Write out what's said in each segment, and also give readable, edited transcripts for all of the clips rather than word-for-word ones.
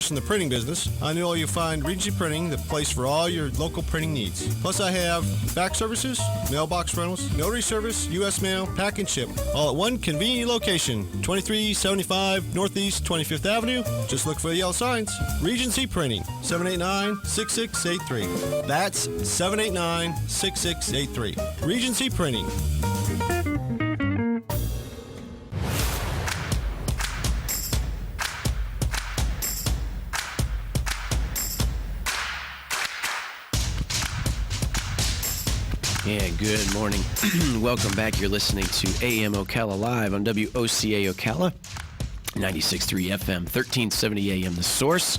folks in the printing business, I know you'll find Regency Printing the place for all your local printing needs. Plus, I have fax services, mailbox rentals, notary service, U.S. mail, pack and ship, all at one convenient location, 2375 Northeast 25th Avenue. Just look for the yellow signs. Regency Printing, 789-6683. That's 789-6683. Regency Printing. Yeah, good morning. Welcome back. You're listening to AM Ocala Live on WOCA Ocala, 96.3 FM, 1370 AM The Source.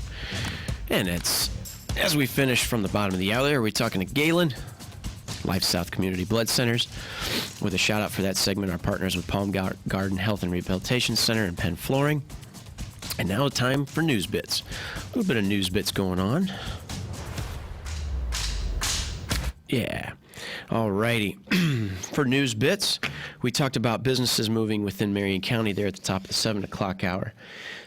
And it's, as we finish from the bottom of the hour, we're talking to Galen, Life South Community Blood Centers, with a shout out for that segment, our partners with Palm Garden Health and Rehabilitation Center and Penn Flooring. And now time for news bits. A little bit of news bits going on. Yeah. All righty. For news bits, we talked about businesses moving within Marion County there at the top of the 7 o'clock hour.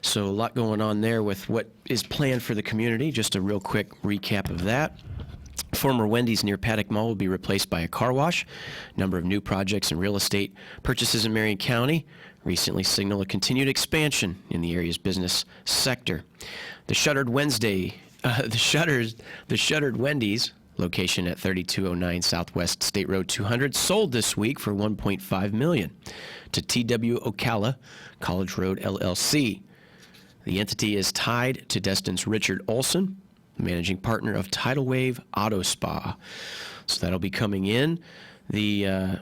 So a lot going on there with what is planned for the community. Just a real quick recap of that. Former Wendy's near Paddock Mall will be replaced by a car wash. Number of new projects and real estate purchases in Marion County recently signal a continued expansion in the area's business sector. The shuttered Wednesday, the shuttered Wendy's, location at 3209 Southwest State Road 200, sold this week for $1.5 million to TW Ocala College Road LLC. The entity is tied to Destin's Richard Olson, managing partner of Tidal Wave Auto Spa. So that'll be coming in. The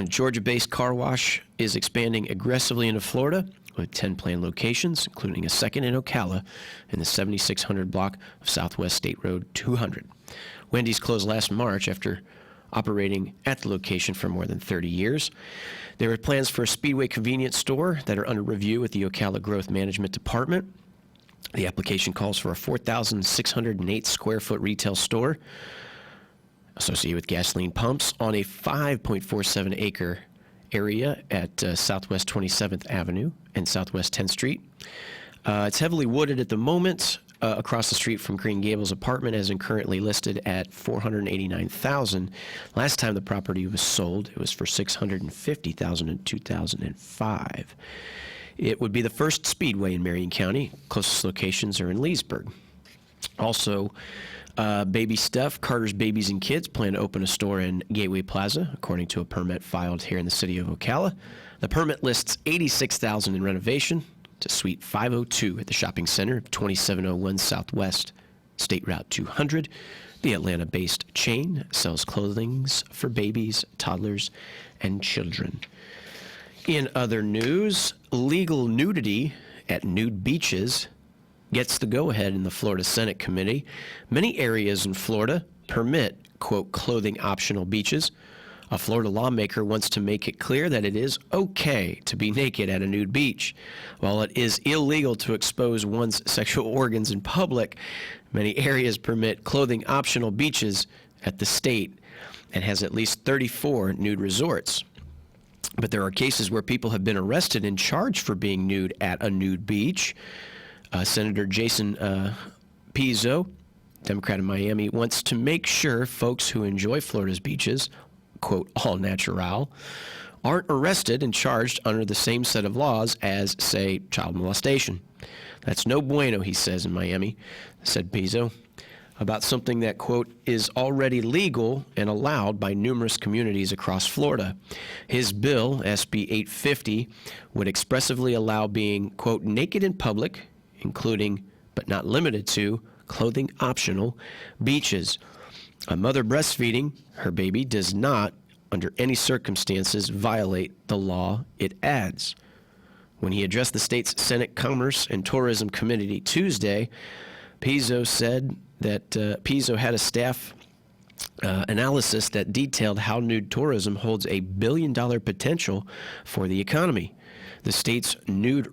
Georgia-based car wash is expanding aggressively into Florida with 10 planned locations, including a second in Ocala in the 7600 block of Southwest State Road 200. Wendy's closed last March after operating at the location for more than 30 years. There are plans for a Speedway convenience store that are under review with the Ocala Growth Management Department. The application calls for a 4,608 square foot retail store associated with gasoline pumps on a 5.47 acre area at Southwest 27th Avenue and Southwest 10th Street. It's heavily wooded at the moment. Across the street from Green Gables apartment, as in currently listed at $489,000. Last time the property was sold, it was for $650,000 in 2005. It would be the first Speedway in Marion County. Closest locations are in Leesburg. Also, Baby Stuff, Carter's Babies and Kids plan to open a store in Gateway Plaza, according to a permit filed here in the city of Ocala. The permit lists $86,000 in renovation to Suite 502 at the shopping center, 2701 Southwest State Route 200. The Atlanta-based chain sells clothing for babies, toddlers, and children. In other news, legal nudity at nude beaches gets the go-ahead in the Florida Senate Committee. Many areas in Florida permit, quote, clothing-optional beaches. A Florida lawmaker wants to make it clear that it is okay to be naked at a nude beach. While it is illegal to expose one's sexual organs in public, many areas permit clothing-optional beaches at the state and has at least 34 nude resorts. But there are cases where people have been arrested and charged for being nude at a nude beach. Senator Jason Pizzo, Democrat of Miami, wants to make sure folks who enjoy Florida's beaches, quote, all natural, aren't arrested and charged under the same set of laws as, say, child molestation. That's no bueno, he says in Miami, said Pizzo, about something that, quote, is already legal and allowed by numerous communities across Florida. His bill, SB 850, would expressively allow being, quote, naked in public, including, but not limited to, clothing-optional beaches. A mother breastfeeding her baby does not, under any circumstances, violate the law, it adds. When he addressed the state's Senate Commerce and Tourism Committee Tuesday, Pizzo said that Pizzo had a staff analysis that detailed how nude tourism holds a billion-dollar potential for the economy. The state's nude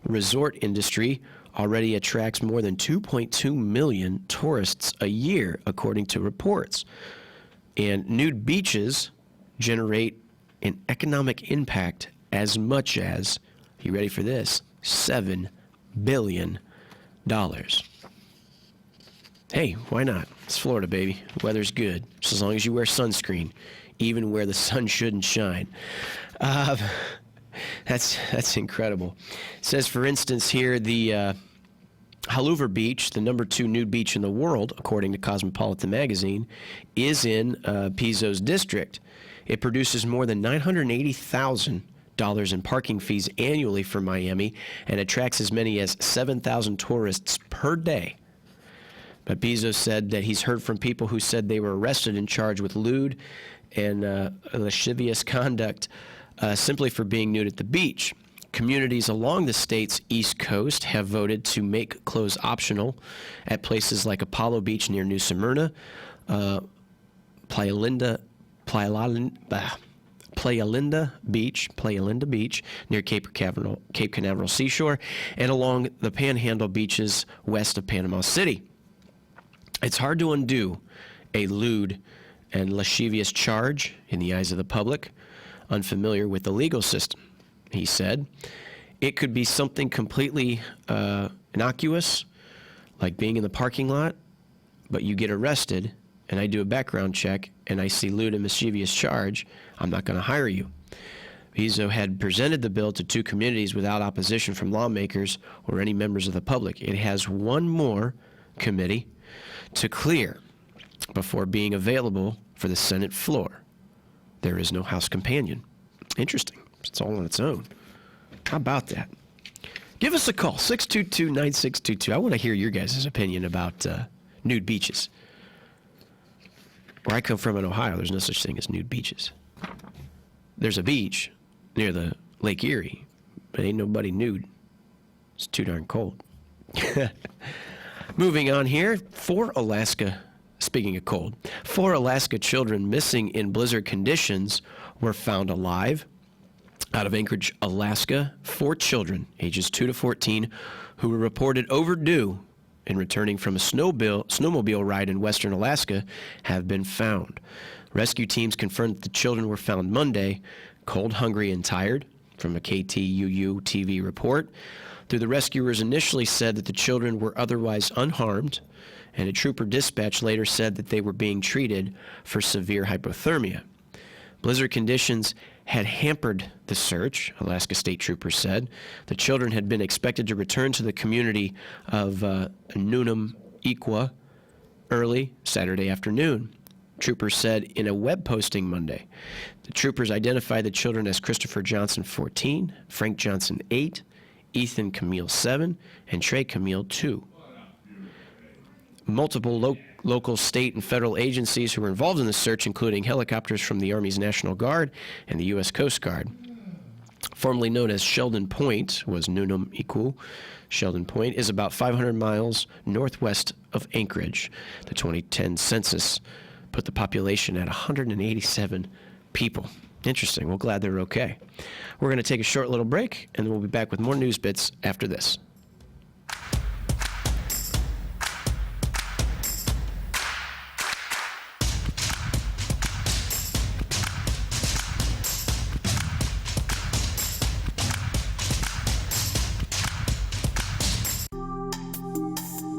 resort industry already attracts more than 2.2 million tourists a year, according to reports. And nude beaches generate an economic impact as much as, you ready for this, $7 billion. Hey, why not? It's Florida, baby. The weather's good, just as long as you wear sunscreen, even where the sun shouldn't shine. That's incredible. It says, for instance, here, the Halloover Beach, the number 2 nude beach in the world, according to Cosmopolitan magazine, is in Pizzo's district. It produces more than $980,000 in parking fees annually for Miami and attracts as many as 7,000 tourists per day. But Pizzo said that he's heard from people who said they were arrested and charged with lewd and lascivious conduct simply for being nude at the beach. Communities along the state's east coast have voted to make clothes optional at places like Apollo Beach near New Smyrna, Playa Linda Beach near Cape Canaveral Seashore, and along the Panhandle beaches west of Panama City. It's hard to undo a lewd and lascivious charge in the eyes of the public, unfamiliar with the legal system, he said. It could be something completely innocuous, like being in the parking lot, but you get arrested, and I do a background check, and I see lewd and mischievous charge, I'm not going to hire you. Pizzo had presented the bill to 2 communities without opposition from lawmakers or any members of the public. It has one more committee to clear before being available for the Senate floor. There is no House companion. Interesting. It's all on its own. How about that? Give us a call, 622-9622. I want to hear your guys' opinion about nude beaches. Where I come from in Ohio, there's no such thing as nude beaches. There's a beach near the Lake Erie, but ain't nobody nude. It's too darn cold. Moving on here, speaking of cold, 4 Alaska children missing in blizzard conditions were found alive. Out of Anchorage, Alaska, 4 children, ages 2 to 14, who were reported overdue in returning from a snowmobile ride in western Alaska, have been found. Rescue teams confirmed that the children were found Monday, cold, hungry, and tired, from a KTUU TV report. The rescuers initially said that the children were otherwise unharmed, and a trooper dispatch later said that they were being treated for severe hypothermia. Blizzard conditions had hampered the search, Alaska State Troopers said. The children had been expected to return to the community of Nunam-Equa early Saturday afternoon. Troopers said in a web posting Monday. The troopers identified the children as Christopher Johnson, 14, Frank Johnson, 8, Ethan Camille, 7, and Trey Camille, 2. Multiple local, state, and federal agencies who were involved in the search, including helicopters from the Army's National Guard and the U.S. Coast Guard. Formerly known as Sheldon Point, was Nunam-Equa. Sheldon Point is about 500 miles northwest of Anchorage. The 2010 census put the population at 187 people. Interesting. Well, glad they're okay. We're going to take a short little break, and then we'll be back with more news bits after this.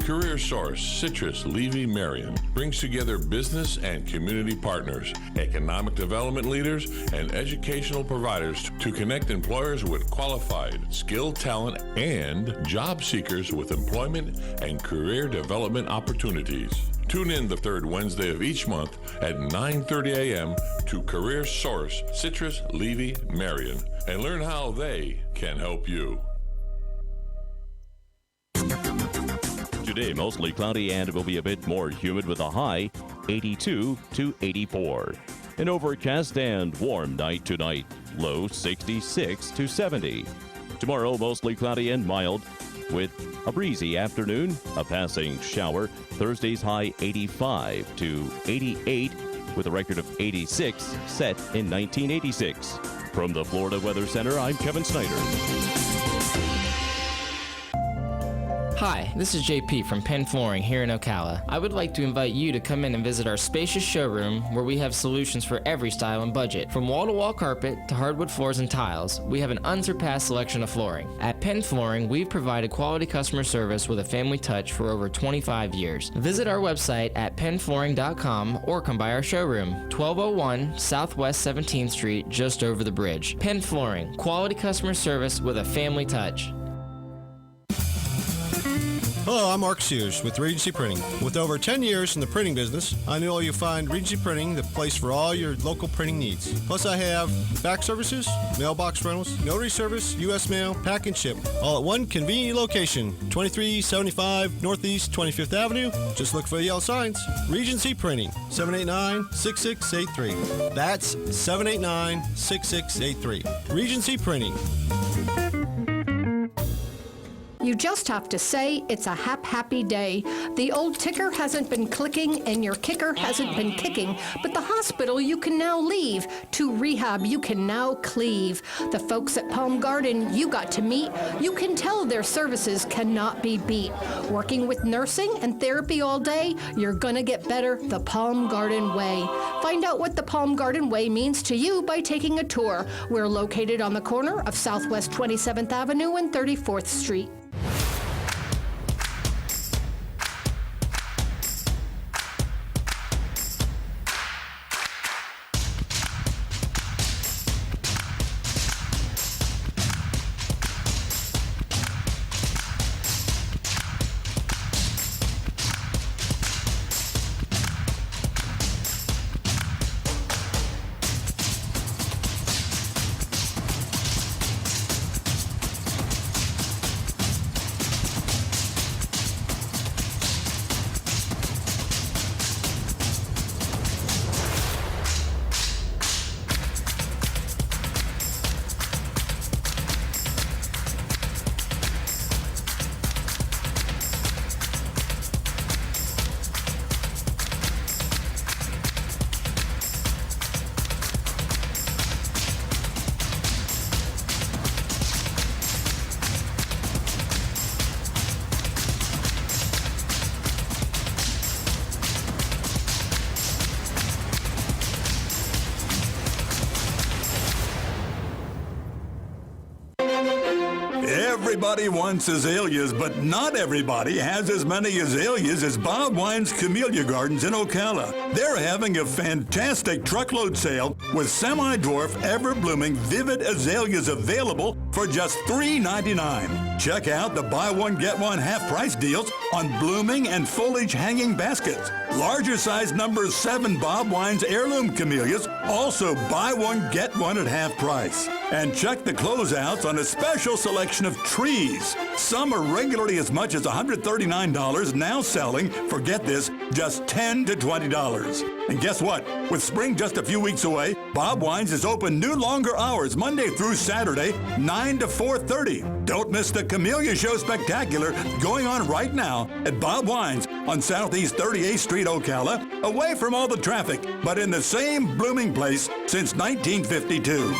Career Source, Citrus, Levy, Marion brings together business and community partners, economic development leaders, and educational providers to connect employers with qualified, skilled talent and job seekers with employment and career development opportunities. Tune in the 3rd Wednesday of each month at 9:30 a.m. to Career Source, Citrus, Levy, Marion, and learn how they can help you. Today, mostly cloudy and it will be a bit more humid with a high 82 to 84. An overcast and warm night tonight, low 66 to 70. Tomorrow, mostly cloudy and mild with a breezy afternoon, a passing shower. Thursday's high 85 to 88 with a record of 86 set in 1986. From the Florida Weather Center, I'm Kevin Snyder. Hi, this is JP from Penn Flooring here in Ocala. I would like to invite you to come in and visit our spacious showroom where we have solutions for every style and budget. From wall-to-wall carpet to hardwood floors and tiles, we have an unsurpassed selection of flooring. At Penn Flooring, we've provided quality customer service with a family touch for over 25 years. Visit our website at pennflooring.com or come by our showroom, 1201 Southwest 17th Street, just over the bridge. Penn Flooring, quality customer service with a family touch. Hello, I'm Mark Sears with Regency Printing. With over 10 years in the printing business, I know you'll find Regency Printing the place for all your local printing needs. Plus, I have fax services, mailbox rentals, notary service, U.S. mail, pack and ship, all at one convenient location, 2375 Northeast 25th Avenue. Just look for the yellow signs. Regency Printing, 789-6683. That's 789-6683. Regency Printing. You just have to say it's a happy day. The old ticker hasn't been clicking and your kicker hasn't been kicking, but the hospital you can now leave. To rehab you can now cleave. The folks at Palm Garden you got to meet. You can tell their services cannot be beat. Working with nursing and therapy all day, you're gonna get better the Palm Garden way. Find out what the Palm Garden way means to you by taking a tour. We're located on the corner of Southwest 27th Avenue and 34th Street. Everybody wants azaleas, but not everybody has as many azaleas as Bob Wine's Camellia Gardens in Ocala. They're having a fantastic truckload sale with semi-dwarf, ever-blooming, vivid azaleas available for just $3.99. Check out the buy one, get one half-price deals on blooming and foliage hanging baskets. Larger size number 7 Bob Wine's Heirloom Camellias, also buy one, get one at half price. And check the closeouts on a special selection of trees. Some are regularly as much as $139, now selling, forget this, just $10 to $20. And guess what? With spring just a few weeks away, Bob Wine's is open new longer hours, Monday through Saturday, 9 to 4:30. Don't miss the Camellia Show Spectacular going on right now at Bob Wine's on Southeast 38th Street, Ocala, away from all the traffic, but in the same blooming place since 1952.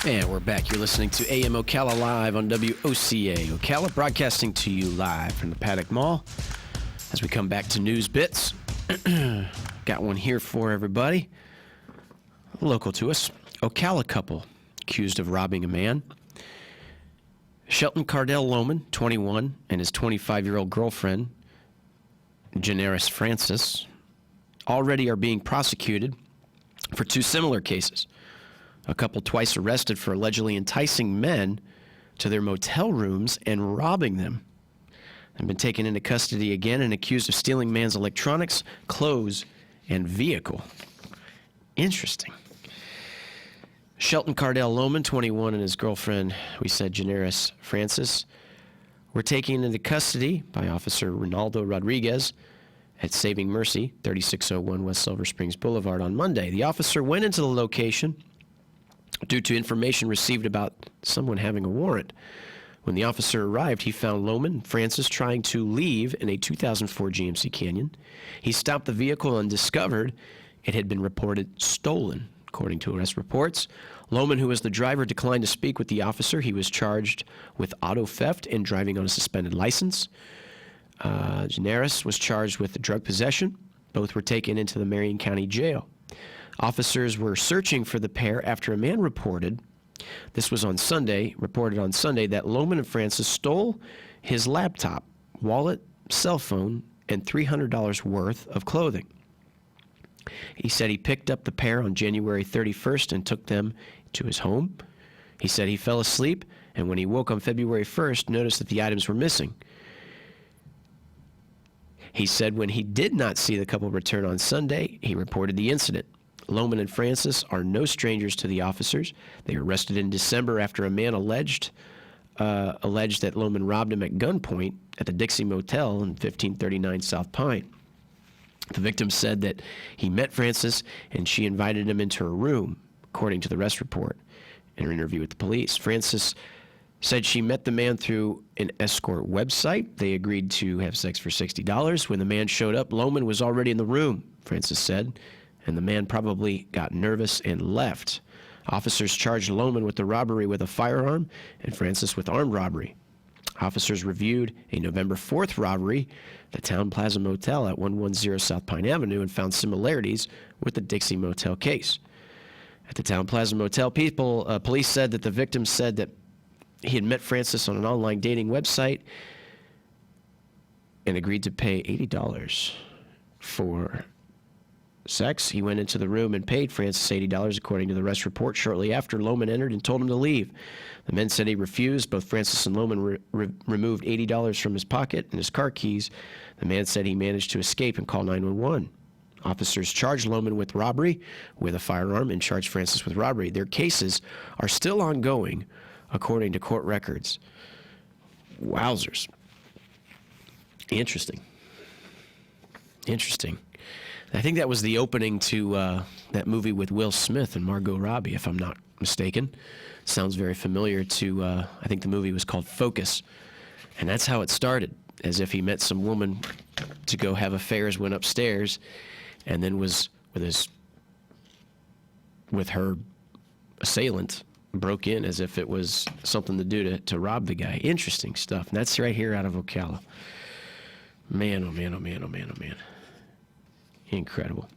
And we're back. You're listening to AM Ocala Live on WOCA Ocala, broadcasting to you live from the Paddock Mall. As we come back to news bits, got one here for everybody. Local to us, Ocala couple accused of robbing a man. Shelton Cardell Lohman, 21, and his 25-year-old girlfriend, Janaris Francis, already are being prosecuted for 2 similar cases. A couple twice arrested for allegedly enticing men to their motel rooms and robbing them. They've been taken into custody again and accused of stealing man's electronics, clothes, and vehicle. Interesting. Shelton Cardell Lohman, 21, and his girlfriend, we said Janaris Francis, were taken into custody by Officer Ronaldo Rodriguez at Saving Mercy, 3601 West Silver Springs Boulevard on Monday. The officer went into the location due to information received about someone having a warrant. When the officer arrived, he found Lohman and Francis trying to leave in a 2004 GMC Canyon. He stopped the vehicle and discovered it had been reported stolen. according to arrest reports. Lohman, who was the driver, declined to speak with the officer. He was charged with auto theft and driving on a suspended license. Generis was charged with drug possession. Both were taken into the Marion County Jail. Officers were searching for the pair after a man reported, this was on Sunday, reported on Sunday, that Lohman and Francis stole his laptop, wallet, cell phone, and $300 worth of clothing. He said he picked up the pair on January 31st and took them to his home. He said he fell asleep, and when he woke on February 1st, noticed that the items were missing. He said when he did not see the couple return on Sunday, he reported the incident. Lohman and Francis are no strangers to the officers. They were arrested in December after a man alleged that Lohman robbed him at gunpoint at the Dixie Motel in 1539 South Pine. The victim said that he met Francis and she invited him into her room, according to the arrest report in her interview with the police. Francis said she met the man through an escort website. They agreed to have sex for $60. When the man showed up, Lohman was already in the room, Francis said, and the man probably got nervous and left. Officers charged Lohman with the robbery with a firearm and Francis with armed robbery. Officers reviewed a November 4th robbery, the Town Plaza Motel at 110 South Pine Avenue, and found similarities with the Dixie Motel case. At the Town Plaza Motel, police said that the victim said that he had met Francis on an online dating website and agreed to pay $80 for sex. He went into the room and paid Francis $80, according to the arrest report. Shortly after, Lohman entered and told him to leave. The men said he refused. Both Francis and Lohman removed $80 from his pocket and his car keys. The man said he managed to escape and call 911. Officers charged Lohman with robbery with a firearm and charged Francis with robbery. Their cases are still ongoing, according to court records. Wowzers. Interesting. I think that was the opening to that movie with Will Smith and Margot Robbie, if I'm not mistaken. Sounds very familiar to, I think the movie was called Focus. And that's how it started, as if he met some woman to go have affairs, went upstairs, and then was with her assailant, broke in as if it was something to do to rob the guy. Interesting stuff. And that's right here out of Ocala. Man, oh man, oh man, oh man, oh man. Incredible.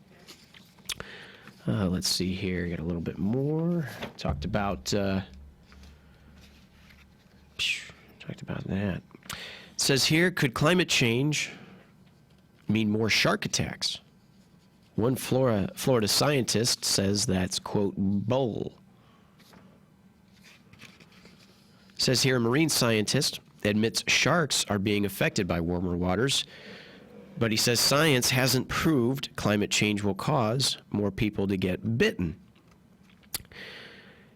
Let's see here. Got a little bit more. Talked about that. It says here, could climate change mean more shark attacks? One Florida scientist says that's, quote, bull. Says here, a marine scientist admits sharks are being affected by warmer waters, but he says science hasn't proved climate change will cause more people to get bitten.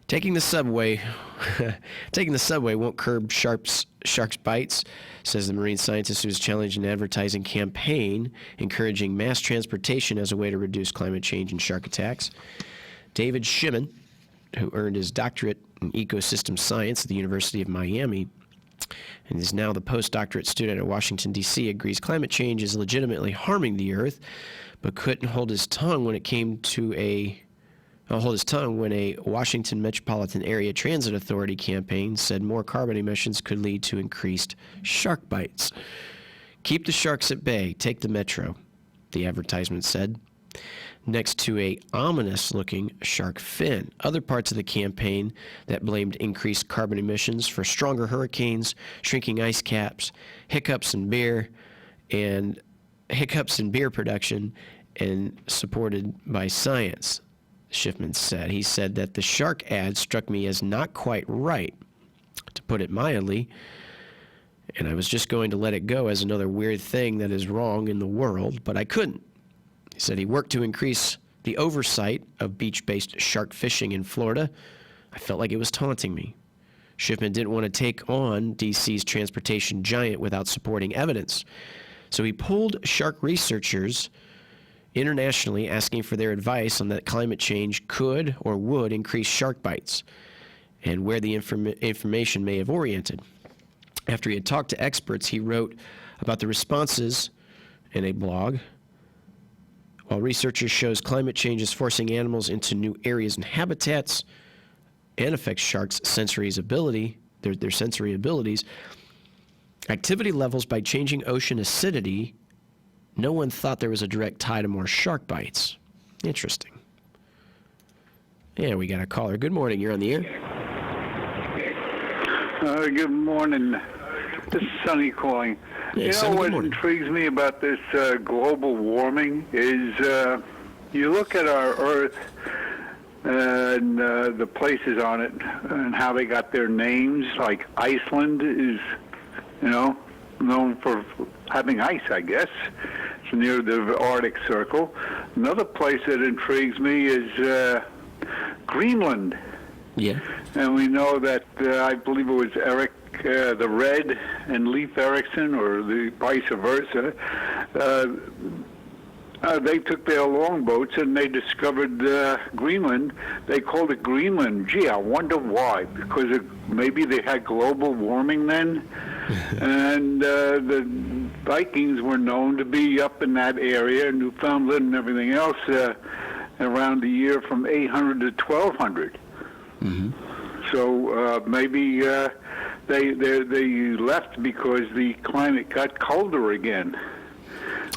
Taking the subway won't curb sharks' bites, says the marine scientist who has challenged an advertising campaign encouraging mass transportation as a way to reduce climate change and shark attacks. David Shimon, who earned his doctorate in ecosystem science at the University of Miami, and is now the postdoctorate student at Washington, D.C., agrees climate change is legitimately harming the Earth, but couldn't hold his tongue when a Washington Metropolitan Area Transit Authority campaign said more carbon emissions could lead to increased shark bites. Keep the sharks at bay. Take the metro, the advertisement said, next to a ominous-looking shark fin. Other parts of the campaign that blamed increased carbon emissions for stronger hurricanes, shrinking ice caps, hiccups in beer production, and supported by science, Schiffman said. He said that the shark ad struck me as not quite right, to put it mildly, and I was just going to let it go as another weird thing that is wrong in the world, but I couldn't. He said he worked to increase the oversight of beach-based shark fishing in Florida. I felt like it was taunting me. Schiffman didn't want to take on D.C.'s transportation giant without supporting evidence. So he pulled shark researchers internationally asking for their advice on that climate change could or would increase shark bites and where the information may have oriented. After he had talked to experts, he wrote about the responses in a blog. While researchers shows climate change is forcing animals into new areas and habitats and affects sharks' sensory ability, their sensory abilities, activity levels by changing ocean acidity, no one thought there was a direct tie to more shark bites. Interesting. Yeah, we got a caller. Good morning. You're on the air. Good morning. This is Sonny calling. Yeah, Sonny, what good morning. intrigues me about this global warming is you look at our Earth and the places on it and how they got their names. Like Iceland is, known for having ice, I guess. It's near the Arctic Circle. Another place that intrigues me is Greenland. Yeah. And we know that, I believe it was Eric the Red and Leif Erikson, or the vice versa, they took their longboats and they discovered Greenland. They called it Greenland. Gee, I wonder why. Because maybe they had global warming then. And the Vikings were known to be up in that area, Newfoundland and everything else, around the year from 800 to 1200. Mm-hmm. So maybe they left because the climate got colder again.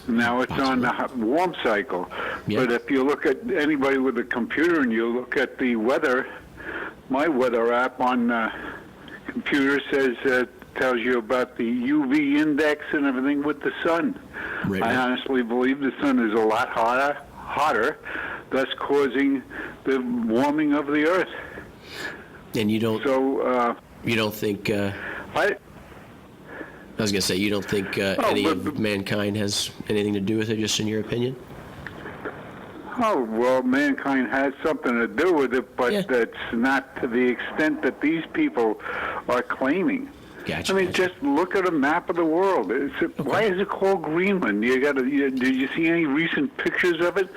Now it's on the warm cycle. Yeah. But if you look at anybody with a computer and you look at the weather, my weather app on computer says tells you about the UV index and everything with the sun. Right. I honestly believe the sun is a lot hotter, thus causing the warming of the earth. And you don't. So you don't think. I was going to say, you don't think any of mankind has anything to do with it, just in your opinion? Oh, well, mankind has something to do with it, but that's not to the extent that these people are claiming. Gotcha. I mean, just look at a map of the world. Why is it called Greenland? Did you see any recent pictures of it?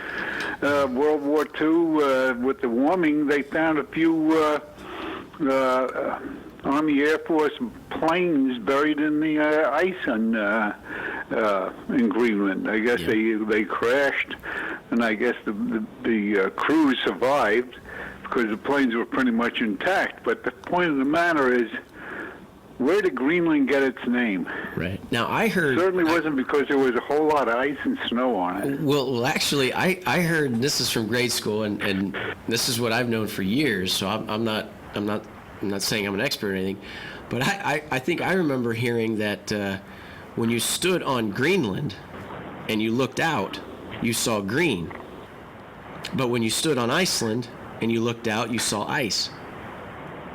World War II, with the warming, they found a few Army Air Force planes buried in the ice in Greenland. I guess they crashed, and I guess the crews survived because the planes were pretty much intact. But the point of the matter is, where did Greenland get its name? Right. Now, I heard... It certainly wasn't because there was a whole lot of ice and snow on it. Well, actually, I heard, this is from grade school, and this is what I've known for years, so I'm not saying I'm an expert or anything, but I think I remember hearing that when you stood on Greenland and you looked out, you saw green. But when you stood on Iceland and you looked out, you saw ice.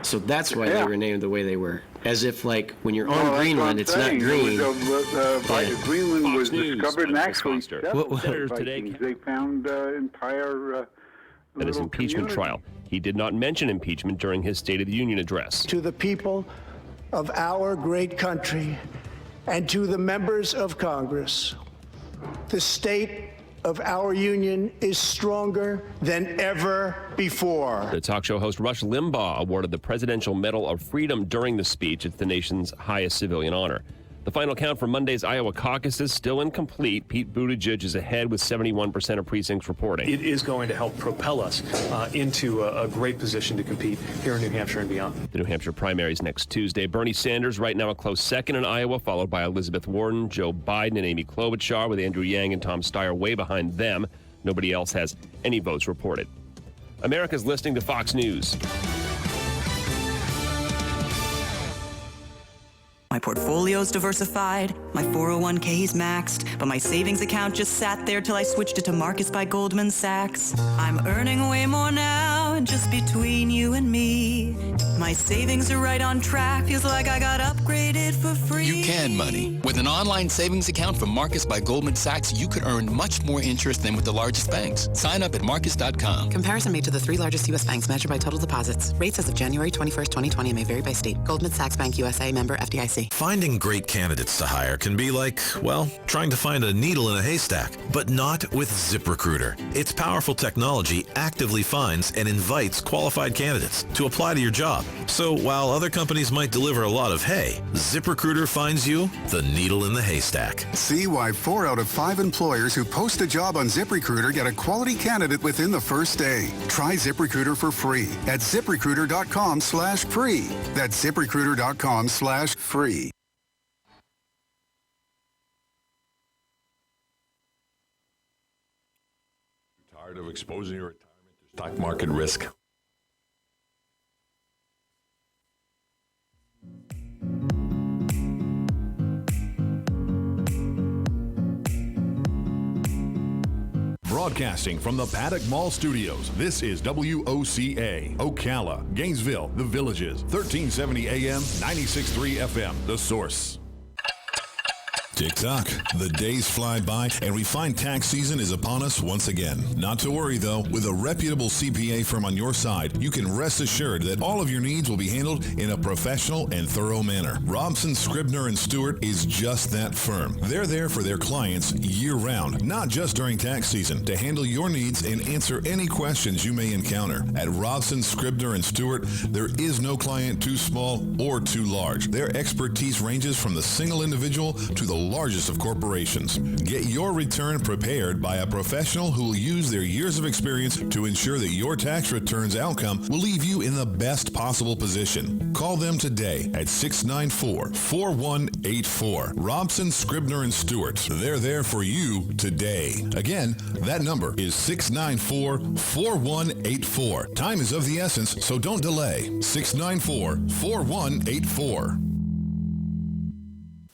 So that's why they were named the way they were. As if, like, when you're on Greenland, it's not green. Greenland was News, discovered, and actually, Senators today. they found entire At his impeachment trial, he did not mention impeachment during his State of the Union address. To the people of our great country and to the members of Congress, the state of our union is stronger than ever before. The talk show host Rush Limbaugh awarded the Presidential Medal of Freedom during the speech. It's the nation's highest civilian honor. The final count for Monday's Iowa caucus is still incomplete. Pete Buttigieg is ahead with 71% of precincts reporting. It is going to help propel us into a great position to compete here in New Hampshire and beyond. The New Hampshire primaries next Tuesday. Bernie Sanders right now a close second in Iowa, followed by Elizabeth Warren, Joe Biden, and Amy Klobuchar, with Andrew Yang and Tom Steyer way behind them. Nobody else has any votes reported. America's listening to Fox News. My portfolio's diversified, my 401k's maxed, but my savings account just sat there till I switched it to Marcus by Goldman Sachs. I'm earning way more now, and just between you and me, my savings are right on track, feels like I got upgraded for free. You can money. With an online savings account from Marcus by Goldman Sachs, you could earn much more interest than with the largest banks. Sign up at Marcus.com. Comparison made to the 3 largest U.S. banks measured by total deposits. Rates as of January 21st, 2020 may vary by state. Goldman Sachs Bank USA, member FDIC. Finding great candidates to hire can be like, well, trying to find a needle in a haystack, but not with ZipRecruiter. Its powerful technology actively finds and invites qualified candidates to apply to your job. So while other companies might deliver a lot of hay, ZipRecruiter finds you the needle in the haystack. See why 4 out of 5 employers who post a job on ZipRecruiter get a quality candidate within the first day. Try ZipRecruiter for free at ZipRecruiter.com/free. That's ZipRecruiter.com/free. Tired of exposing your retirement to stock market risk? Broadcasting from the Paddock Mall Studios, this is WOCA, Ocala, Gainesville, The Villages, 1370 AM, 96.3 FM, The Source. Tick-tock. The days fly by, and we find tax season is upon us once again. Not to worry, though. With a reputable CPA firm on your side, you can rest assured that all of your needs will be handled in a professional and thorough manner. Robson, Scribner & Stewart is just that firm. They're there for their clients year-round, not just during tax season, to handle your needs and answer any questions you may encounter. At Robson, Scribner & Stewart, there is no client too small or too large. Their expertise ranges from the single individual to the largest of corporations. Get your return prepared by a professional who will use their years of experience to ensure that your tax return's outcome will leave you in the best possible position. Call them today at 694-4184. Robson, Scribner & Stewart. They're there for you today. Again, that number is 694-4184. Time is of the essence, so don't delay. 694-4184.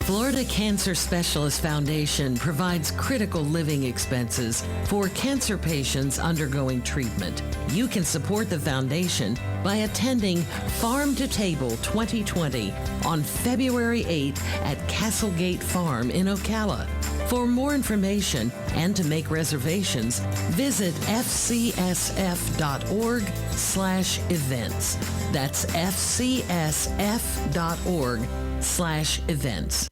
Florida Cancer Specialist Foundation provides critical living expenses for cancer patients undergoing treatment. You can support the foundation by attending Farm to Table 2020 on February 8th at Castlegate Farm in Ocala. For more information and to make reservations, visit fcsf.org/events. That's fcsf.org/events.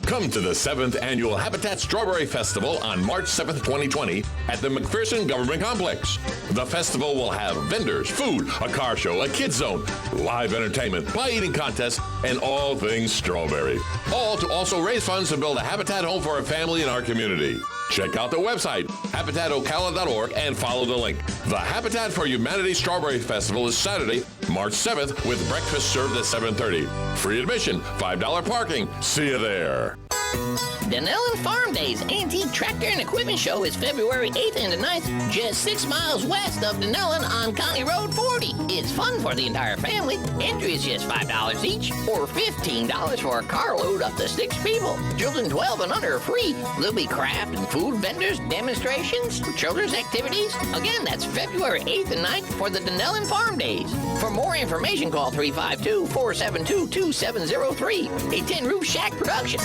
Come to the 7th Annual Habitat Strawberry Festival on March 7th, 2020 at the McPherson Government Complex. The festival will have vendors, food, a car show, a kids zone, live entertainment, pie-eating contests, and all things strawberry. All to also raise funds to build a habitat home for a family in our community. Check out the website, habitatocala.org, and follow the link. The Habitat for Humanity Strawberry Festival is Saturday, March 7th, with breakfast served at 7:30. Free admission, $5 parking. See you there. Denellen Farm Days Antique Tractor and Equipment Show is February 8th and the 9th, just 6 miles west of Denellen on County Road 40. It's fun for the entire family. Entry is just $5 each, or $15 for a carload up to 6 people. Children 12 and under are free. There'll be craft and food vendors, demonstrations, children's activities. Again, that's February 8th and 9th for the Denellen Farm Days. For more information, call 352-472-2703. A Tin Roof Shack production.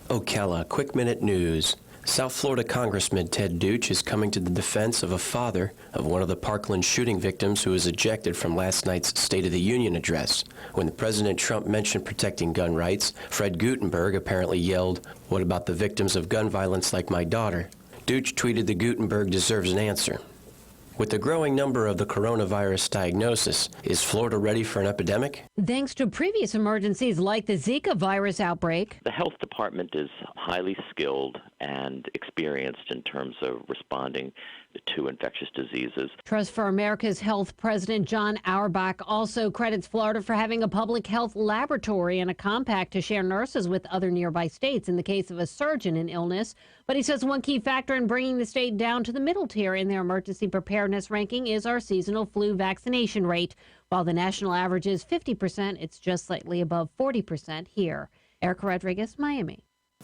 Ocala, Quick Minute News. South Florida Congressman Ted Deutsch is coming to the defense of a father of one of the Parkland shooting victims who was ejected from last night's State of the Union address. When President Trump mentioned protecting gun rights, Fred Guttenberg apparently yelled, "What about the victims of gun violence like my daughter?" Deutsch tweeted that Guttenberg deserves an answer. With the growing number of the coronavirus diagnosis, is Florida ready for an epidemic? Thanks to previous emergencies like the Zika virus outbreak. The health department is highly skilled and experienced in terms of responding to infectious diseases. Trust for America's Health President John Auerbach also credits Florida for having a public health laboratory and a compact to share nurses with other nearby states in the case of a surge in an illness. But he says one key factor in bringing the state down to the middle tier in their emergency preparedness ranking is our seasonal flu vaccination rate. While the national average is 50%, it's just slightly above 40% here. Erica Rodriguez, Miami.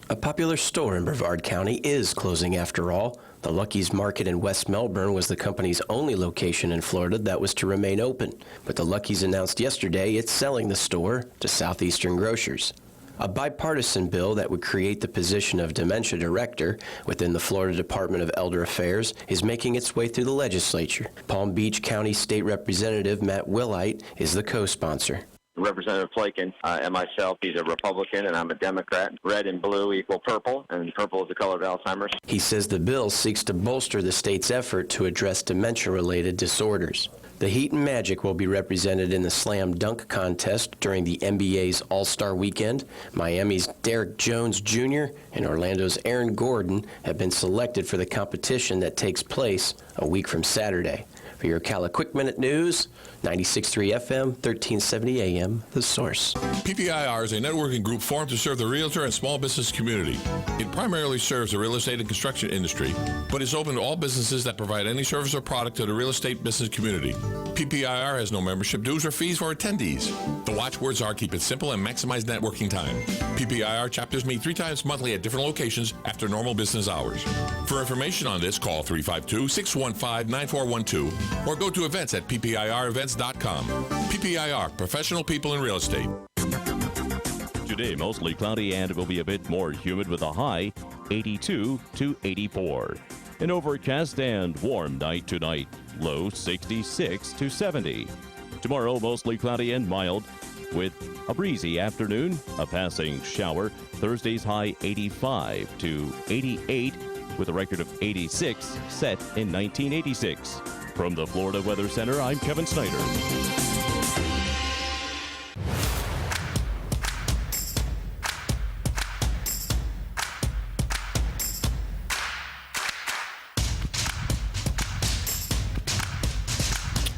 A popular store in Brevard County is closing after all. The Lucky's Market in West Melbourne was the company's only location in Florida that was to remain open. But the Lucky's announced yesterday it's selling the store to Southeastern Grocers. A bipartisan bill that would create the position of dementia director within the Florida Department of Elder Affairs is making its way through the legislature. Palm Beach County State Representative Matt Willite is the co-sponsor. Representative Flakin and myself, he's a Republican and I'm a Democrat. Red and blue equal purple, and purple is the color of Alzheimer's. He says the bill seeks to bolster the state's effort to address dementia-related disorders. The Heat and Magic will be represented in the Slam Dunk Contest during the NBA's All-Star Weekend. Miami's Derrick Jones Jr. and Orlando's Aaron Gordon have been selected for the competition that takes place a week from Saturday. For your Ocala Quick Minute News, 96.3 FM, 1370 AM, The Source. PPIR is a networking group formed to serve the realtor and small business community. It primarily serves the real estate and construction industry, but is open to all businesses that provide any service or product to the real estate business community. PPIR has no membership dues or fees for attendees. The watchwords are keep it simple and maximize networking time. PPIR chapters meet 3 times monthly at different locations after normal business hours. For information on this, call 352-615-9412 or go to events at ppirevents.com. PPIR, professional people in real estate. Today, mostly cloudy and it will be a bit more humid with a high 82 to 84. An overcast and warm night tonight, low 66 to 70. Tomorrow, mostly cloudy and mild with a breezy afternoon, a passing shower. Thursday's high 85 to 88 with a record of 86 set in 1986. From the Florida Weather Center, I'm Kevin Snyder.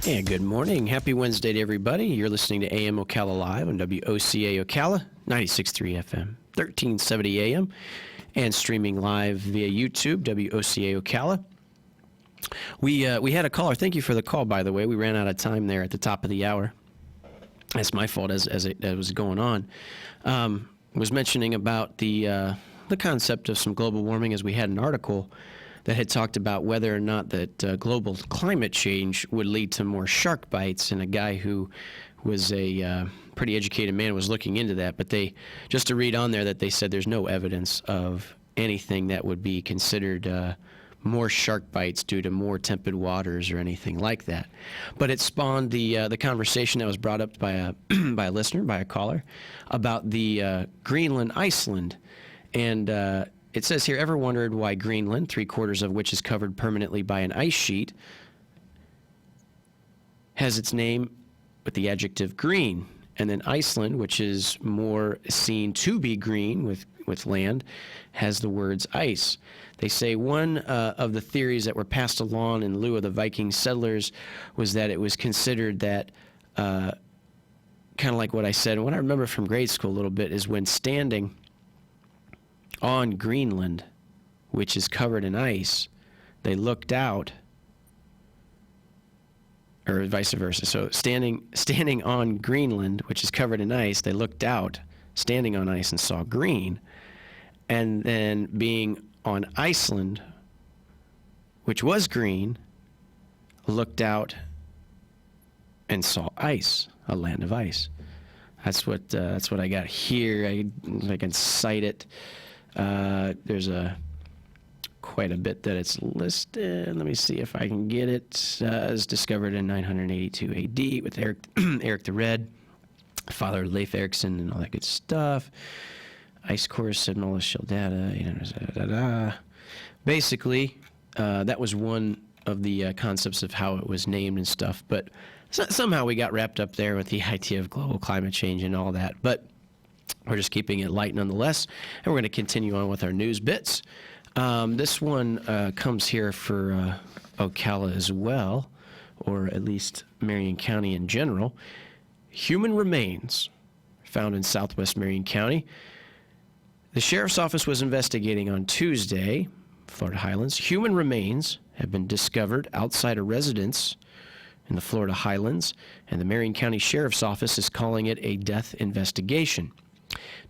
And good morning. Happy Wednesday to everybody. You're listening to AM Ocala Live on WOCA Ocala, 96.3 FM, 1370 AM, and streaming live via YouTube, WOCA Ocala. We had a caller. Thank you for the call, by the way. We ran out of time there at the top of the hour. That's my fault as it was going on. Was mentioning about the concept of some global warming, as we had an article that had talked about whether or not that global climate change would lead to more shark bites, and a guy who was a pretty educated man was looking into that. But they, just to read on there, that they said there's no evidence of anything that would be considered more shark bites due to more tepid waters or anything like that. But it spawned the conversation that was brought up by a by a listener, by a caller, about the Greenland, Iceland, and it says here, ever wondered why Greenland, 3/4 of which is covered permanently by an ice sheet, has its name with the adjective green, and then Iceland, which is more seen to be green with land, has the words ice. They say one of the theories that were passed along in lieu of the Viking settlers was that it was considered that, kind of like what I said, and what I remember from grade school a little bit is when standing on Greenland, which is covered in ice, they looked out, or vice versa. So standing on Greenland, which is covered in ice, they looked out, standing on ice, and saw green. And then being on Iceland, which was green, looked out and saw ice, a land of ice. That's what I got here. I can cite it. There's quite a bit that it's listed. Let me see if I can get it. It was discovered in 982 AD with Eric the Red, father of Leif Erikson, and all that good stuff. Ice core signal shell data. Basically, that was one of the concepts of how it was named and stuff. But somehow we got wrapped up there with the idea of global climate change and all that. But we're just keeping it light nonetheless, and we're going to continue on with our news bits. This one comes here for Ocala as well, or at least Marion County in general. Human remains found in southwest Marion County. The sheriff's office was investigating on Tuesday, Florida Highlands. Human remains have been discovered outside a residence in the Florida Highlands, and the Marion County Sheriff's Office is calling it a death investigation.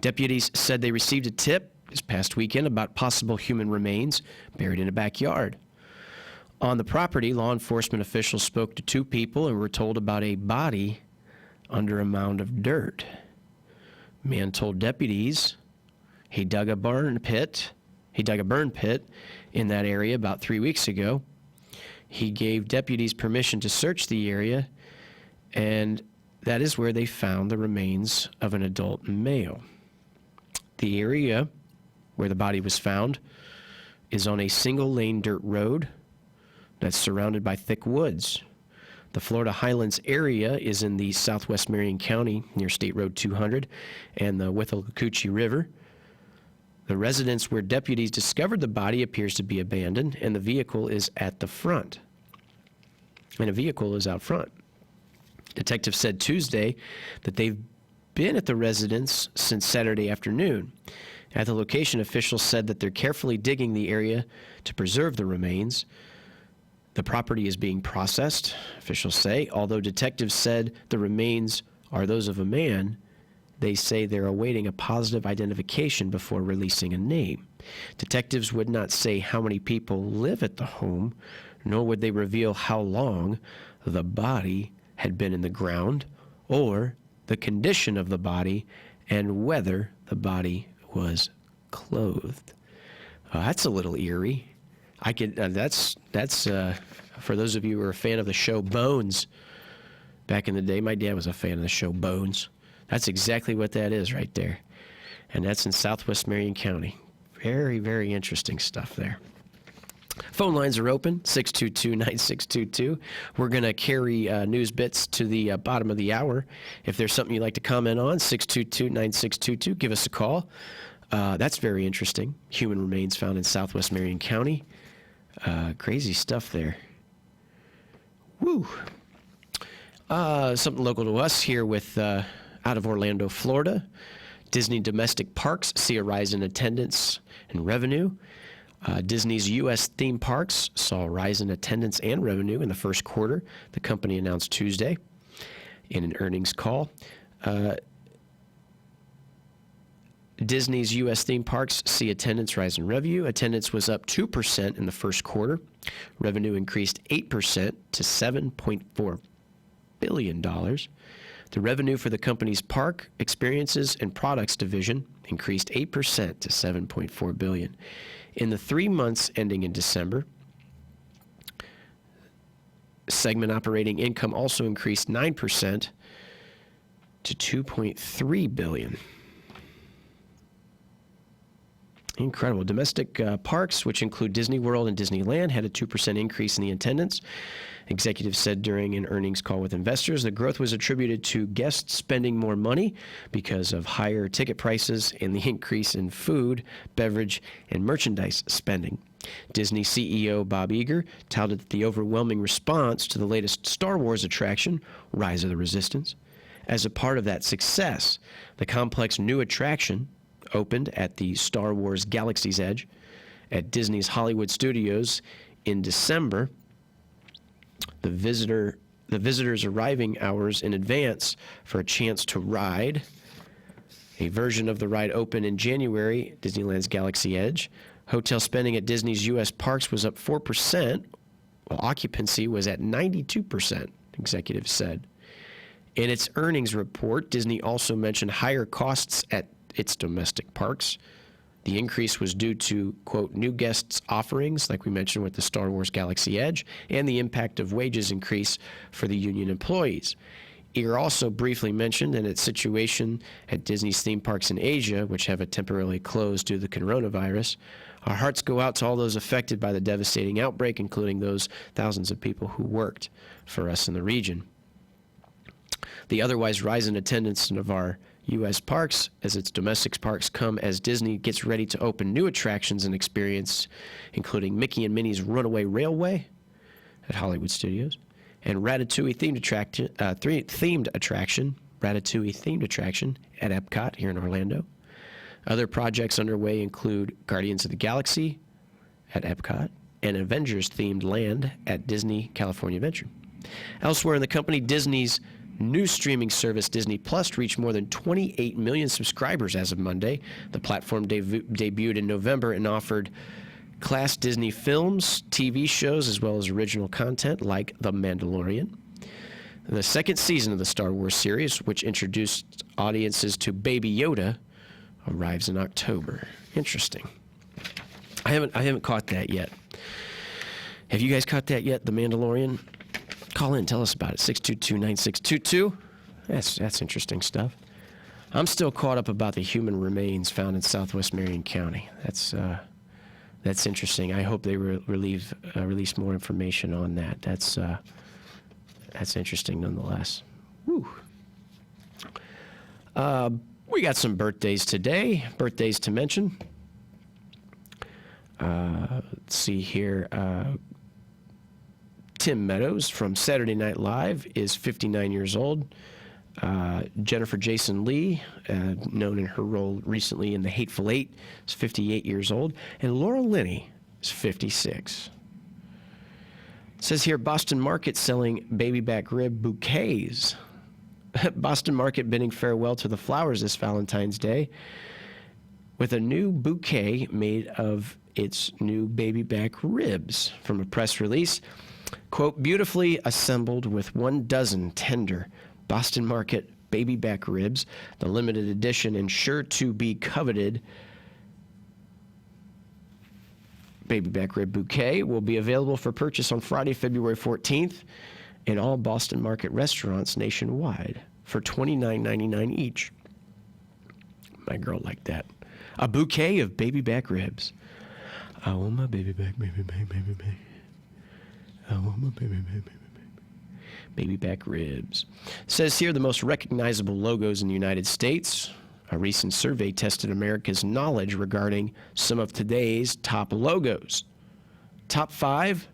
Deputies said they received a tip this past weekend about possible human remains buried in a backyard. On the property, law enforcement officials spoke to 2 people and were told about a body under a mound of dirt. Man told deputies he dug a burn pit in that area about 3 weeks ago. He gave deputies permission to search the area, and that is where they found the remains of an adult male. The area where the body was found is on a single-lane dirt road that's surrounded by thick woods. The Florida Highlands area is in the southwest Marion County near State Road 200 and the Withlacoochee River. The residence where deputies discovered the body appears to be abandoned, and the vehicle is at the front. And a vehicle is out front. Detectives said Tuesday that they've been at the residence since Saturday afternoon. At the location, officials said that they're carefully digging the area to preserve the remains. The property is being processed, officials say. Although detectives said the remains are those of a man, they say they're awaiting a positive identification before releasing a name. Detectives would not say how many people live at the home, nor would they reveal how long the body had been in the ground or the condition of the body and whether the body was clothed. That's a little eerie. I could. That's for those of you who are a fan of the show Bones. Back in the day, my dad was a fan of the show Bones. That's exactly what that is right there, and that's in southwest Marion County. Very, very interesting stuff there. Phone lines are open, 622-9622. We're going to carry news bits to the bottom of the hour. If there's something you'd like to comment on, 622-9622, give us a call. That's very interesting. Human remains found in southwest Marion County. Crazy stuff there. Woo. Something local to us here with out of Orlando, Florida. Disney domestic parks see a rise in attendance and revenue. Disney's U.S. theme parks saw a rise in attendance and revenue in the first quarter, the company announced Tuesday in an earnings call. Disney's U.S. theme parks see attendance rise in revenue. Attendance was up 2% in the first quarter. Revenue increased 8% to $7.4 billion. The revenue for the company's park, experiences, and products division increased 8% to $7.4 billion. In the 3 months ending in December, segment operating income also increased 9% to $2.3 billion. Incredible. Domestic parks, which include Disney World and Disneyland, had a 2% increase in the attendance. Executives said during an earnings call with investors the growth was attributed to guests spending more money because of higher ticket prices and the increase in food, beverage, and merchandise spending. Disney CEO Bob Iger touted that the overwhelming response to the latest Star Wars attraction, Rise of the Resistance. As a part of that success, the complex new attraction opened at the Star Wars Galaxy's Edge at Disney's Hollywood Studios in December. The visitors arriving hours in advance for a chance to ride. A version of the ride opened in January, Disneyland's Galaxy Edge. Hotel spending at Disney's U.S. parks was up 4%, while occupancy was at 92%, executives said. In its earnings report, Disney also mentioned higher costs at its domestic parks. The increase was due to, quote, new guests offerings, like we mentioned with the Star Wars Galaxy Edge, and the impact of wages increase for the union employees. Ear also briefly mentioned in its situation at Disney's theme parks in Asia, which have temporarily closed due to the coronavirus. Our hearts go out to all those affected by the devastating outbreak, including those thousands of people who worked for us in the region. The otherwise rise in attendance of our U.S. parks as its domestic parks come as Disney gets ready to open new attractions and experience, including Mickey and Minnie's Runaway Railway at Hollywood Studios and Ratatouille themed attraction at Epcot here in Orlando. Other projects underway include Guardians of the Galaxy at Epcot and Avengers themed land at Disney California Adventure. Elsewhere in the company, Disney's new streaming service Disney Plus reached more than 28 million subscribers as of Monday. The platform debuted in November and offered class Disney films, TV shows, as well as original content like The Mandalorian. The second season of the Star Wars series, which introduced audiences to Baby Yoda, arrives in October. Interesting. I haven't caught that yet. Have you guys caught that yet, The Mandalorian? Call in, tell us about it, 622-9622. That's interesting stuff. I'm still caught up about the human remains found in southwest Marion County. That's interesting. I hope they release more information on that. That's interesting nonetheless. Whew. We got some birthdays today. Birthdays to mention. Let's see here. Tim Meadows from Saturday Night Live is 59 years old. Jennifer Jason Leigh, known in her role recently in The Hateful Eight, is 58 years old. And Laura Linney is 56. It says here, Boston Market selling baby back rib bouquets. Boston Market bidding farewell to the flowers this Valentine's Day with a new bouquet made of its new baby back ribs. From a press release, quote, beautifully assembled with 12 tender Boston Market baby back ribs, the limited edition and sure to be coveted baby back rib bouquet will be available for purchase on Friday, February 14th in all Boston Market restaurants nationwide for $29.99 each. My girl liked that. A bouquet of baby back ribs. I want my baby back, baby back, baby back. I want my baby back, baby back. Baby back ribs. Says here the most recognizable logos in the United States. A recent survey tested America's knowledge regarding some of today's top logos. Top 5,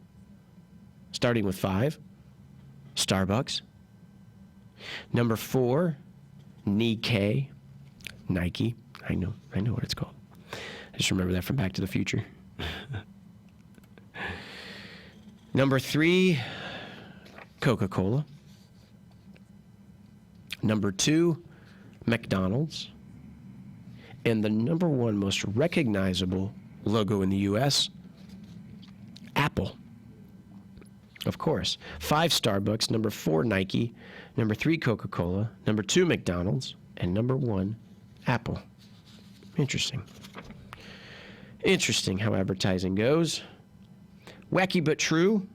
starting with 5, Starbucks. Number 4, Nike. Nike. I know what it's called. I just remember that from Back to the Future. Number 3, Coca-Cola. Number 2, McDonald's. And the number 1 most recognizable logo in the U.S., Apple. Of course. 5, Starbucks. Number 4, Nike. Number 3, Coca-Cola. Number 2, McDonald's. And number 1, Apple. Interesting. Interesting how advertising goes. Wacky but true.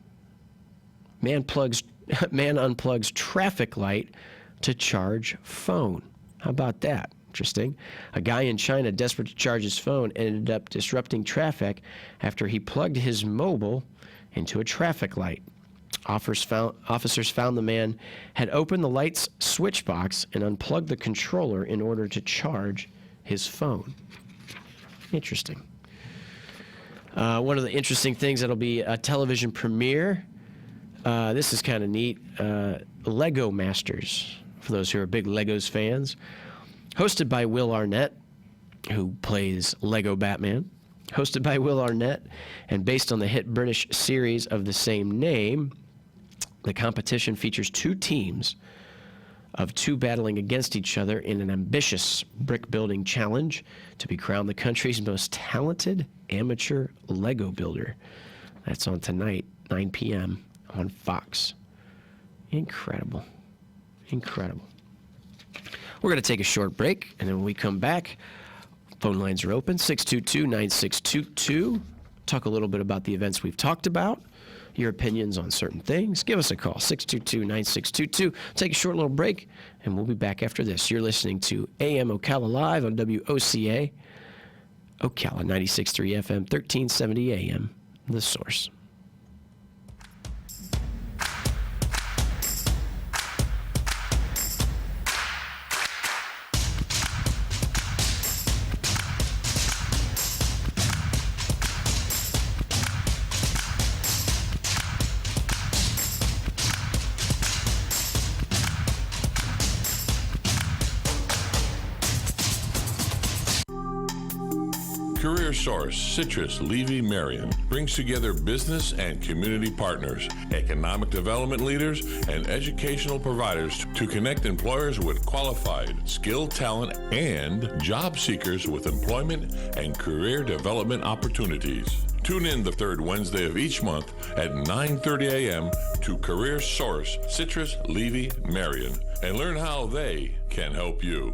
Man unplugs traffic light to charge phone. How about that? Interesting. A guy in China desperate to charge his phone ended up disrupting traffic after he plugged his mobile into a traffic light. Officers found the man had opened the light's switch box and unplugged the controller in order to charge his phone. Interesting. One of the interesting things that'll be a television premiere. This is kind of neat. Lego Masters, for those who are big Legos fans. Hosted by Will Arnett, who plays Lego Batman. Hosted by Will Arnett and based on the hit British series of the same name, the competition features 2 teams of 2 battling against each other in an ambitious brick-building challenge to be crowned the country's most talented amateur Lego builder. That's on tonight, 9 p.m. on Fox. Incredible. Incredible. We're going to take a short break, and then when we come back, phone lines are open, 622-9622. Talk a little bit about the events we've talked about, your opinions on certain things. Give us a call, 622-9622. Take a short little break, and we'll be back after this. You're listening to AM Ocala Live on WOCA, Ocala 96.3 FM, 1370 AM, The Source. Career Source Citrus Levy Marion brings together business and community partners, economic development leaders, and educational providers to connect employers with qualified, skilled talent and job seekers with employment and career development opportunities. Tune in the 3rd Wednesday of each month at 9:30 a.m. to Career Source Citrus Levy Marion and learn how they can help you.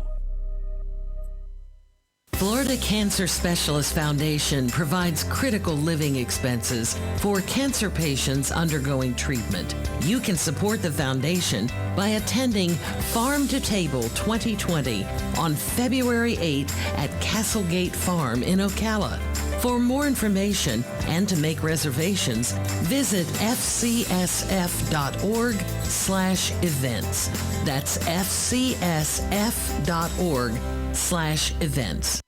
Florida Cancer Specialist Foundation provides critical living expenses for cancer patients undergoing treatment. You can support the foundation by attending Farm to Table 2020 on February 8th at Castlegate Farm in Ocala. For more information and to make reservations, visit fcsf.org/events. That's fcsf.org/events.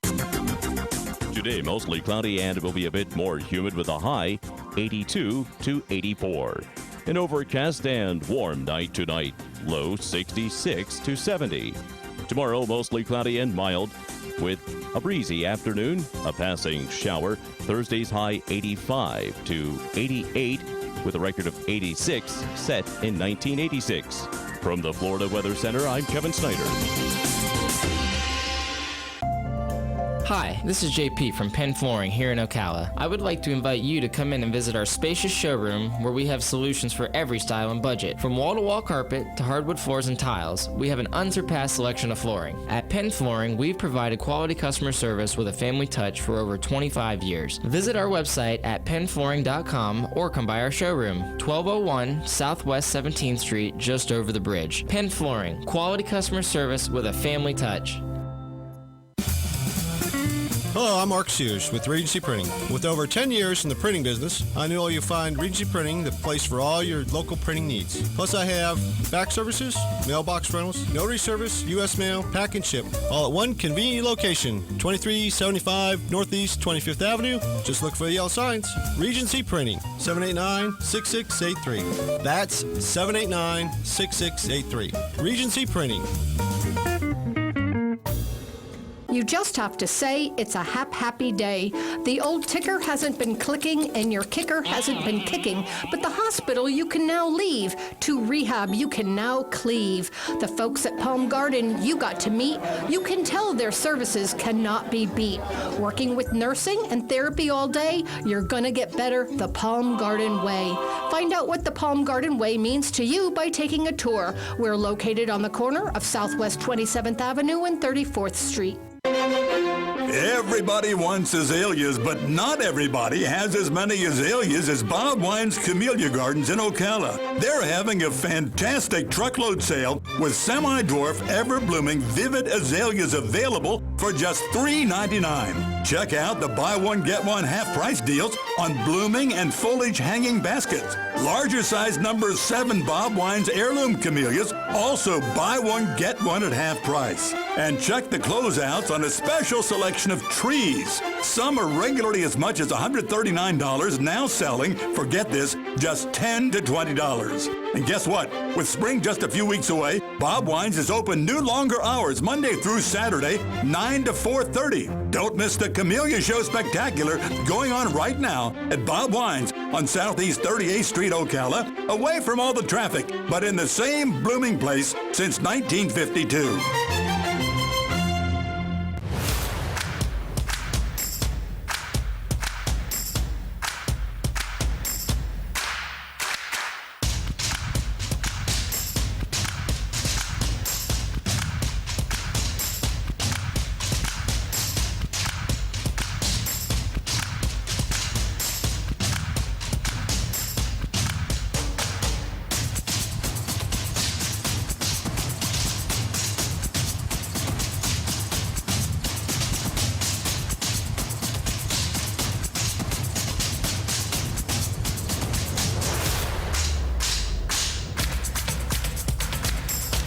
Today, mostly cloudy and it will be a bit more humid with a high 82 to 84. An overcast and warm night tonight, low 66 to 70. Tomorrow, mostly cloudy and mild with a breezy afternoon, a passing shower. Thursday's high 85 to 88 with a record of 86 set in 1986. From the Florida Weather Center, I'm Kevin Snyder. Hi, this is JP from Penn Flooring here in Ocala. I would like to invite you to come in and visit our spacious showroom where we have solutions for every style and budget. From wall-to-wall carpet to hardwood floors and tiles, we have an unsurpassed selection of flooring. At Penn Flooring, we've provided quality customer service with a family touch for over 25 years. Visit our website at pennflooring.com or come by our showroom, 1201 Southwest 17th Street, just over the bridge. Penn Flooring, quality customer service with a family touch. Hello, I'm Mark Sears with Regency Printing. With over 10 years in the printing business, I know you'll find Regency Printing the place for all your local printing needs. Plus, I have back services, mailbox rentals, notary service, U.S. mail, pack and ship, all at one convenient location, 2375 Northeast 25th Avenue. Just look for the yellow signs. Regency Printing, 789-6683. That's 789-6683. Regency Printing. You just have to say it's a happy day. The old ticker hasn't been clicking and your kicker hasn't been kicking, but the hospital you can now leave. To rehab you can now cleave. The folks at Palm Garden you got to meet. You can tell their services cannot be beat. Working with nursing and therapy all day, you're gonna get better the Palm Garden way. Find out what the Palm Garden way means to you by taking a tour. We're located on the corner of Southwest 27th Avenue and 34th Street. Everybody wants azaleas, but not everybody has as many azaleas as Bob Wine's Camellia Gardens in Ocala. They're having a fantastic truckload sale with semi-dwarf, ever-blooming, vivid azaleas available for just $3.99. Check out the buy one, get one half-price deals on blooming and foliage hanging baskets. Larger size number 7 Bob Wine's heirloom camellias, also buy one, get one at half price. And check the closeouts on a special selection of trees. Some are regularly as much as $139, now selling, for get this, just $10 to $20. And guess what? With spring just a few weeks away, Bob Wine's is open new longer hours, Monday through Saturday, 9 to 4:30. Don't miss the Camellia Show Spectacular going on right now at Bob Wine's on Southeast 38th Street, Ocala, away from all the traffic, but in the same blooming place since 1952.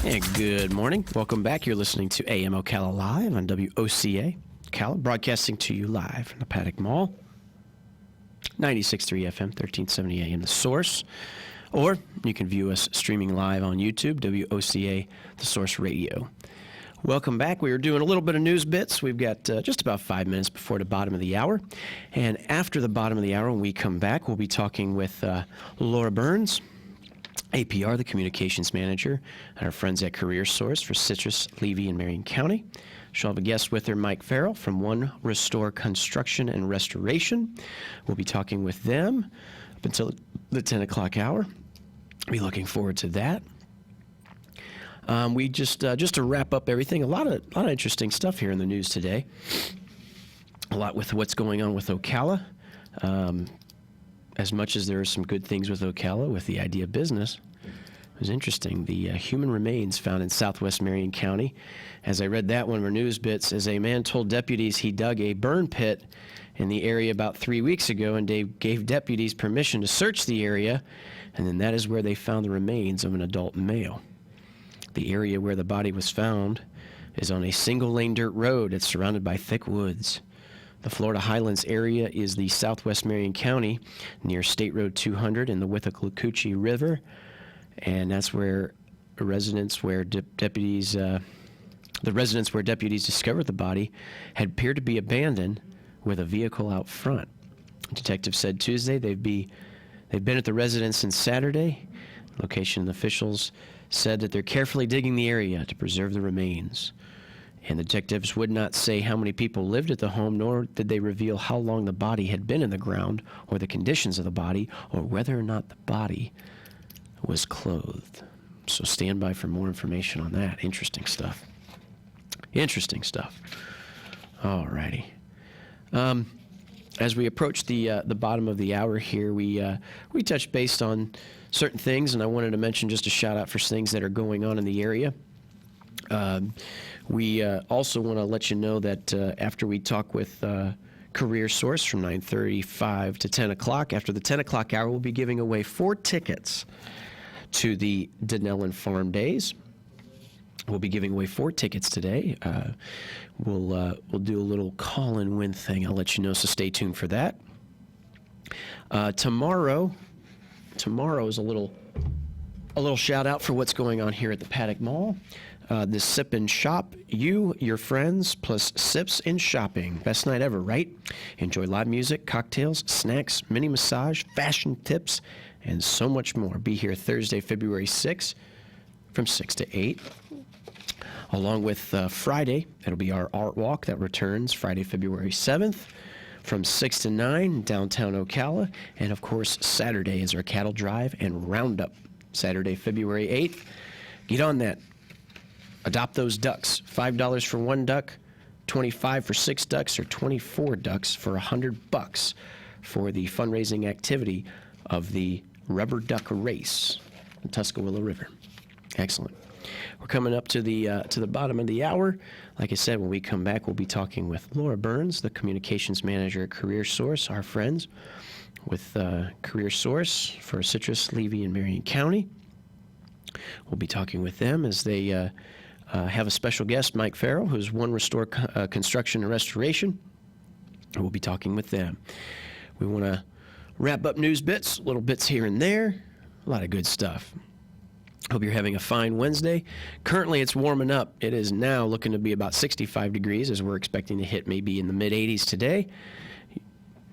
And good morning. Welcome back. You're listening to AM Ocala Live on WOCA. Ocala, broadcasting to you live from the Paddock Mall. 96.3 FM, 1370 AM, The Source. Or you can view us streaming live on YouTube, WOCA, The Source Radio. Welcome back. We are doing a little bit of news bits. We've got just about 5 minutes before the bottom of the hour. And after the bottom of the hour, when we come back, we'll be talking with Laura Burns, APR, the communications manager, and our friends at Career Source for Citrus, Levy, and Marion County. She'll have a guest with her, Mike Farrell from One Restore Construction and Restoration. We'll be talking with them up until the 10 o'clock hour. Be looking forward to that. We just to wrap up everything, a lot of interesting stuff here in the news today. A lot with what's going on with Ocala. As much as there are some good things with Ocala, with the idea of business, it was interesting. The human remains found in southwest Marion County. As I read that one, our news bits, as a man told deputies he dug a burn pit in the area about 3 weeks ago, and they gave deputies permission to search the area, and then that is where they found the remains of an adult male. The area where the body was found is on a single-lane dirt road. It's surrounded by thick woods. The Florida Highlands area is the southwest Marion County, near State Road 200 and the Withlacoochee River, and that's where residents where deputies discovered the body had appeared to be abandoned with a vehicle out front. Detectives said Tuesday they've been at the residence since Saturday. Location officials said that they're carefully digging the area to preserve the remains. And the detectives would not say how many people lived at the home, nor did they reveal how long the body had been in the ground, or the conditions of the body, or whether or not the body was clothed. So stand by for more information on that. Interesting stuff. Interesting stuff. All righty. As we approach the bottom of the hour here, we touched base on certain things, and I wanted to mention just a shout out for things that are going on in the area. We also want to let you know that after we talk with Career Source from 9:35 to 10 o'clock, after the 10 o'clock hour, we'll be giving away 4 tickets to the Denellen Farm Days. We'll be giving away 4 tickets today. We'll do a little call-and win thing. I'll let you know, so stay tuned for that. Tomorrow is a little shout out for what's going on here at the Paddock Mall. The Sip and Shop, you, your friends, plus sips and shopping. Best night ever, right? Enjoy live music, cocktails, snacks, mini massage, fashion tips, and so much more. Be here Thursday, February 6th from 6 to 8. Along with Friday, it'll be our art walk that returns Friday, February 7th from 6 to 9 downtown Ocala. And of course, Saturday is our cattle drive and roundup. Saturday, February 8th. Get on that. Adopt those ducks. $5 for 1 duck, $25 for 6 ducks, or 24 ducks for $100 for the fundraising activity of the Rubber Duck Race in Tuscaloosa River. Excellent. We're coming up to the bottom of the hour. Like I said, when we come back, we'll be talking with Laura Burns, the communications manager at Career Source, our friends with Career Source for Citrus, Levy, and Marion County. We'll be talking with them as they have a special guest, Mike Farrell, who's One Restore Construction and Restoration. We'll be talking with them. We want to wrap up news bits, little bits here and there, a lot of good stuff. Hope you're having a fine Wednesday. Currently, it's warming up. It is now looking to be about 65 degrees, as we're expecting to hit maybe in the mid-80s today.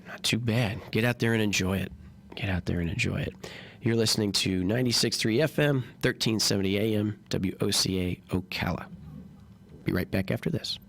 Not too bad. Get out there and enjoy it. Get out there and enjoy it. You're listening to 96.3 FM, 1370 AM, WOCA Ocala. Be right back after this.